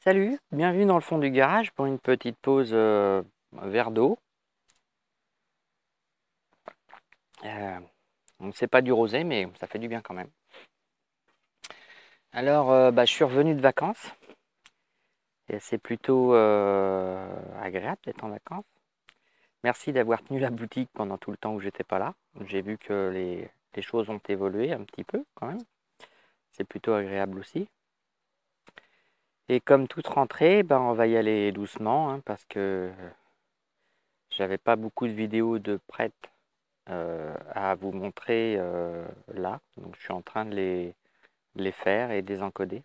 Salut, bienvenue dans le fond du garage pour une petite pause verre d'eau. Euh, c'est pas du rosé, mais ça fait du bien quand même. Alors, je suis revenu de vacances et c'est plutôt agréable d'être en vacances. Merci d'avoir tenu la boutique pendant tout le temps où j'étais pas là. J'ai vu que les choses ont évolué un petit peu quand même. C'est plutôt agréable aussi. Et comme toute rentrée, on va y aller doucement hein, parce que j'avais pas beaucoup de vidéos de prêt à vous montrer là. Donc je suis en train de les faire et de les encoder.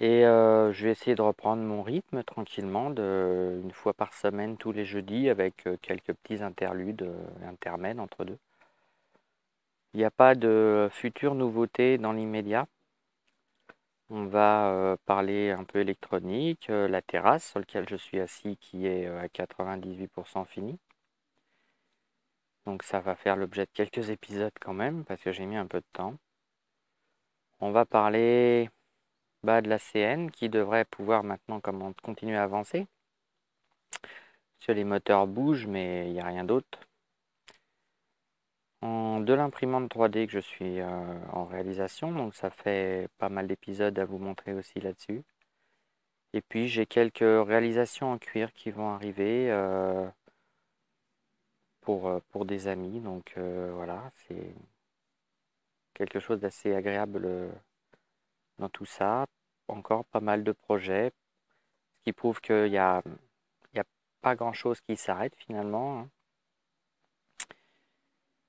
Et je vais essayer de reprendre mon rythme tranquillement, une fois par semaine, tous les jeudis, avec quelques petits interludes, intermèdes entre deux. Il n'y a pas de future nouveauté dans l'immédiat. On va parler un peu électronique, la terrasse sur laquelle je suis assis qui est à 98% finie. Donc ça va faire l'objet de quelques épisodes quand même, parce que j'ai mis un peu de temps. On va parler de la CN qui devrait pouvoir maintenant continuer à avancer. Parce que les moteurs bougent, mais il n'y a rien d'autre. De l'imprimante 3D que je suis en réalisation, donc ça fait pas mal d'épisodes à vous montrer aussi là-dessus. Et puis j'ai quelques réalisations en cuir qui vont arriver pour des amis. Donc voilà, c'est quelque chose d'assez agréable dans tout ça. Encore pas mal de projets, ce qui prouve il y a pas grand-chose qui s'arrête finalement, hein.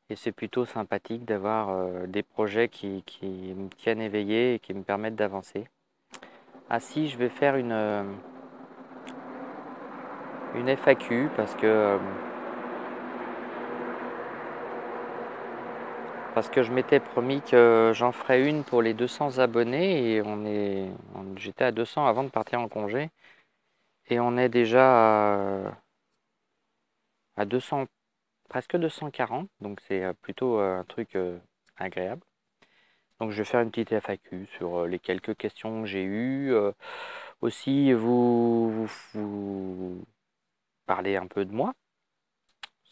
Et c'est plutôt sympathique d'avoir des projets qui me tiennent éveillé et qui me permettent d'avancer. Ah si, je vais faire une FAQ parce que je m'étais promis que j'en ferais une pour les 200 abonnés et j'étais à 200 avant de partir en congé et on est déjà à 200, presque 240, donc c'est plutôt un truc agréable. Donc je vais faire une petite FAQ sur les quelques questions que j'ai eues. Aussi, vous parler un peu de moi.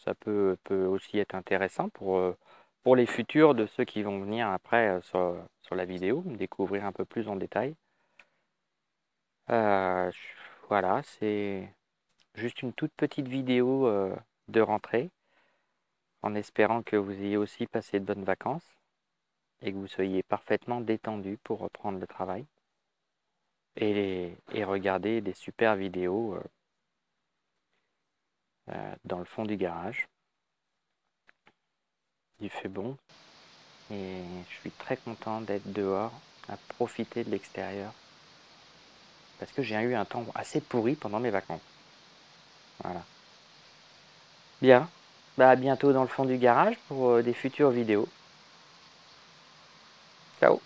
Ça peut aussi être intéressant pour les futurs de ceux qui vont venir après sur la vidéo, me découvrir un peu plus en détail. Euh, je- voilà, c'est juste une toute petite vidéo de rentrée, en espérant que vous ayez aussi passé de bonnes vacances et que vous soyez parfaitement détendu pour reprendre le travail et regarder des super vidéos dans le fond du garage. Il fait bon et je suis très content d'être dehors, à profiter de l'extérieur parce que j'ai eu un temps assez pourri pendant mes vacances. Voilà. Bien, à bientôt dans le fond du garage pour des futures vidéos. Ciao.